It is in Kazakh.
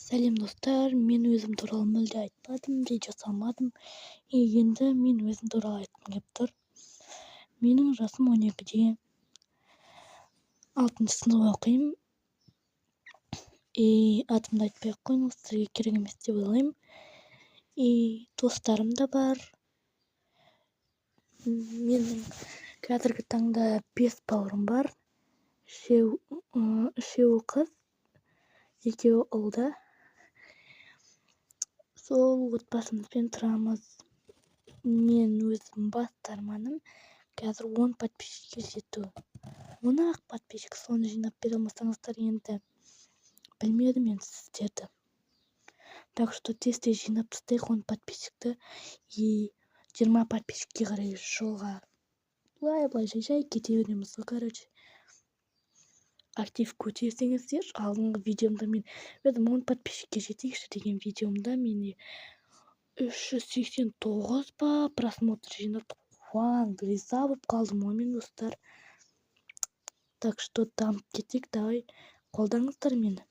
Сәлем достар, мен өзім туралы мүлде айтпадым, де жасамадым. Енді мен өзім туралы айтқым келіп тұр. Менің жасым 12-де, 6 сынып оқимын. Атымды айтпай-ақ қойыңыз, сіздерге керек емес деп ойлаймын. Достарым да бар. Менің қазіргі таңда 5 бауырым бар. Үшеуі қыз, екеуі ұлда. Сол отбасымызбен тұрамыз. Мен өзім басты арманым қазір 10 подписчикке жету. 10-ақ подписчик, соны жинап бере алмасаңыздар, енді білмедім мен сіздерді. Так что тез-тез жинап тастайық 10 подписчикті и 20 подписчикке қарай жолға былай жай кете береміз ғой, короче. Актив көтерсеңіздер, алдыңғы видеомда мен өзім 10 подписчикке жетейікші деген видеомда менде 389 па просмотр жинап, риза болып қалдым ғой мен, достар. Так что дамып кетейік, давай қолдаңыздар мені.